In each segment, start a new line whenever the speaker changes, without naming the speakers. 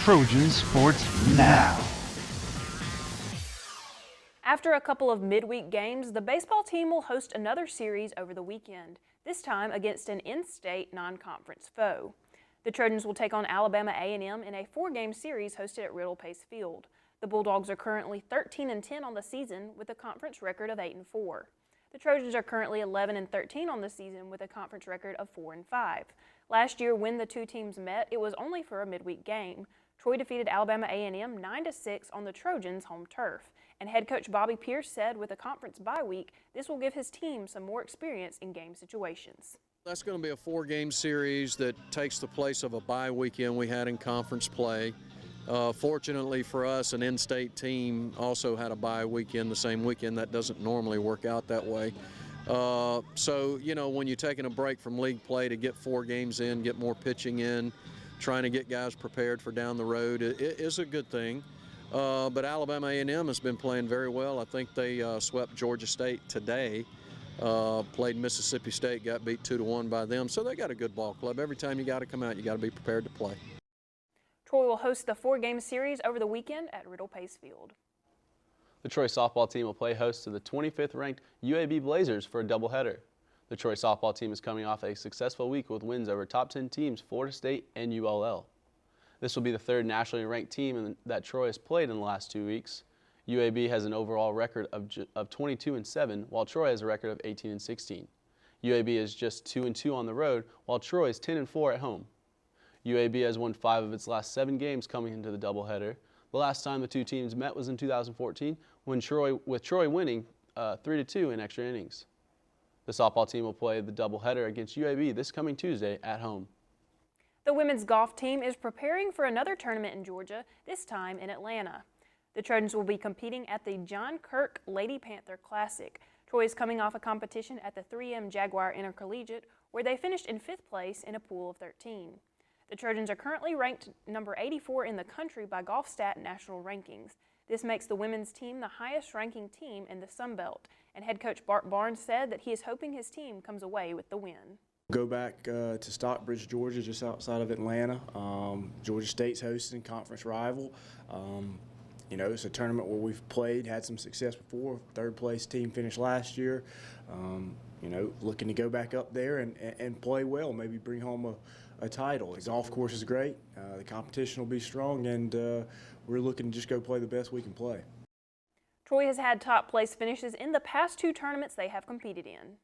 Trojan Sports Now.
After a couple of midweek games, the baseball team will host another series over the weekend, this time against an in-state non-conference foe. The Trojans will take on Alabama A&M in a 4-game series hosted at Riddle Pace Field. The Bulldogs are currently 13-10 on the season with a conference record of 8-4. The Trojans are currently 11-13 on the season with a conference record of 4-5. Last year, when the two teams met, it was only for a midweek game. Troy defeated Alabama A&M 9-6 on the Trojans' home turf. And head coach Bobby Pierce said with a conference bye week, this will give his team some more experience in game situations.
That's going to be a 4-game series that takes the place of a bye weekend we had in conference play. Fortunately for us, an in-state team also had a bye weekend the same weekend. That doesn't normally work out that way. So, you know, when you're taking a break from league play to get 4 games in, get more pitching in, trying to get guys prepared for down the road, it is a good thing. But Alabama A&M has been playing very well. I think they swept Georgia State today, played Mississippi State, got beat 2-1 by them. So they got a good ball club. Every time you got to come out, you got to be prepared to play.
Troy will host the 4-game series over the weekend at Riddle Pace Field.
The Troy softball team will play host to the 25th ranked UAB Blazers for a doubleheader. The Troy softball team is coming off a successful week with wins over top 10 teams Florida State and ULL. This will be the 3rd nationally ranked team that Troy has played in the last 2 weeks. UAB has an overall record of 22-7, while Troy has a record of 18-16. UAB is just 2-2 on the road, while Troy is 10-4 at home. UAB has won 5 of its last 7 games coming into the doubleheader. The last time the two teams met was in 2014, with Troy winning 3-2 in extra innings. The softball team will play the doubleheader against UAB this coming Tuesday at home.
The women's golf team is preparing for another tournament in Georgia, this time in Atlanta. The Trojans will be competing at the John Kirk Lady Panther Classic. Troy is coming off a competition at the 3M Jaguar Intercollegiate, where they finished in 5th place in a pool of 13. The Trojans are currently ranked number 84 in the country by GolfStat national rankings. This makes the women's team the highest-ranking team in the Sun Belt, and head coach Bart Barnes said that he is hoping his team comes away with the win.
Go back to Stockbridge, Georgia, just outside of Atlanta. Georgia State's hosting, conference rival. You know, it's a tournament where we've played, had some success before. 3rd place team finished last year. You know, looking to go back up there and play well, maybe bring home a title. The golf course is great. The competition will be strong, and we're looking to just go play the best we can play.
Troy has had top place finishes in the past 2 tournaments they have competed in.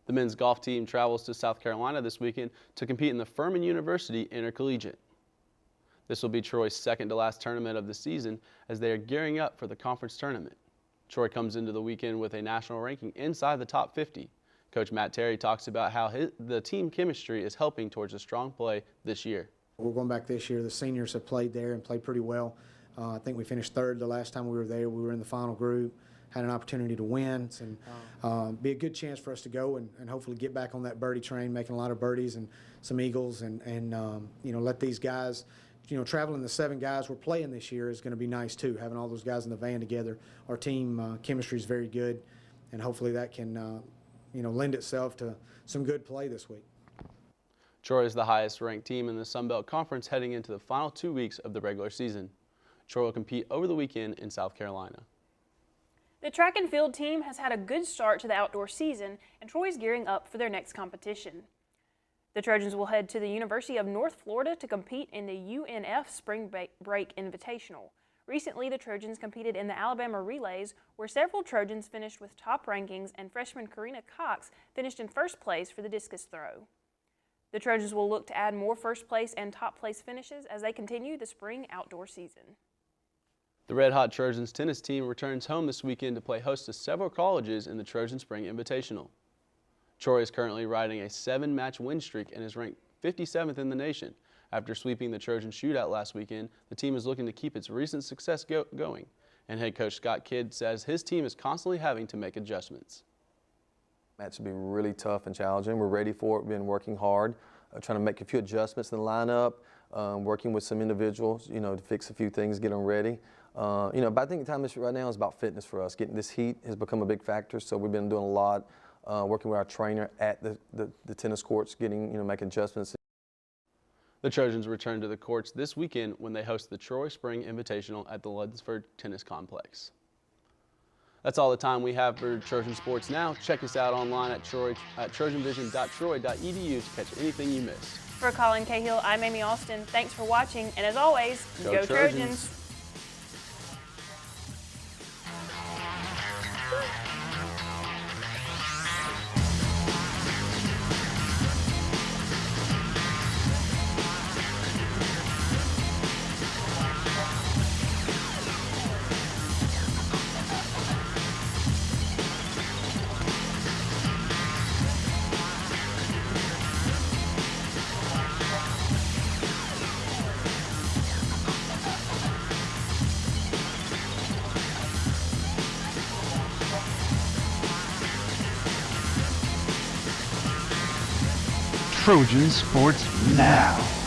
The men's golf team travels to South Carolina this weekend to compete in the Furman University Intercollegiate. This will be Troy's 2nd to last tournament of the season as they are gearing up for the conference tournament. Troy comes into the weekend with a national ranking inside the top 50. Coach Matt Terry talks about how the team chemistry is helping towards a strong play this year.
We're going back this year. The seniors have played there and played pretty well. I think we finished 3rd the last time we were there. We were in the final group. Had an opportunity to win, and be a good chance for us to go and hopefully get back on that birdie train, making a lot of birdies and some eagles, and you know, let these guys, you know, traveling the 7 guys we're playing this year is going to be nice too. Having all those guys in the van together, our team chemistry is very good, and hopefully that can you know, lend itself to some good play this week.
Troy is the highest ranked team in the Sun Belt Conference heading into the final 2 weeks of the regular season. Troy will compete over the weekend in South Carolina.
The track and field team has had a good start to the outdoor season, and Troy is gearing up for their next competition. The Trojans will head to the University of North Florida to compete in the UNF Spring Break Invitational. Recently, the Trojans competed in the Alabama Relays, where several Trojans finished with top rankings, and freshman Karina Cox finished in 1st place for the discus throw. The Trojans will look to add more 1st place and top place finishes as they continue the spring outdoor season.
The Red Hot Trojans tennis team returns home this weekend to play host to several colleges in the Trojan Spring Invitational. Troy is currently riding a 7-match win streak and is ranked 57th in the nation. After sweeping the Trojan shootout last weekend, the team is looking to keep its recent success going, and head coach Scott Kidd says his team is constantly having to make adjustments.
Match will be really tough and challenging. We're ready for it. We've been working hard, trying to make a few adjustments in the lineup, working with some individuals, you know, to fix a few things, get them ready. You know, but I think the time right now is about fitness for us. Getting this heat has become a big factor, so we've been doing a lot, working with our trainer at the tennis courts, getting, you know, making adjustments.
The Trojans return to the courts this weekend when they host the Troy Spring Invitational at the Lunsford Tennis Complex. That's all the time we have for Trojan Sports Now. Check us out online at trojanvision.troy.edu to catch anything you missed.
For Colin Cahill, I'm Amy Austin. Thanks for watching, and as always,
Go Trojans.
Trojan Sports Now.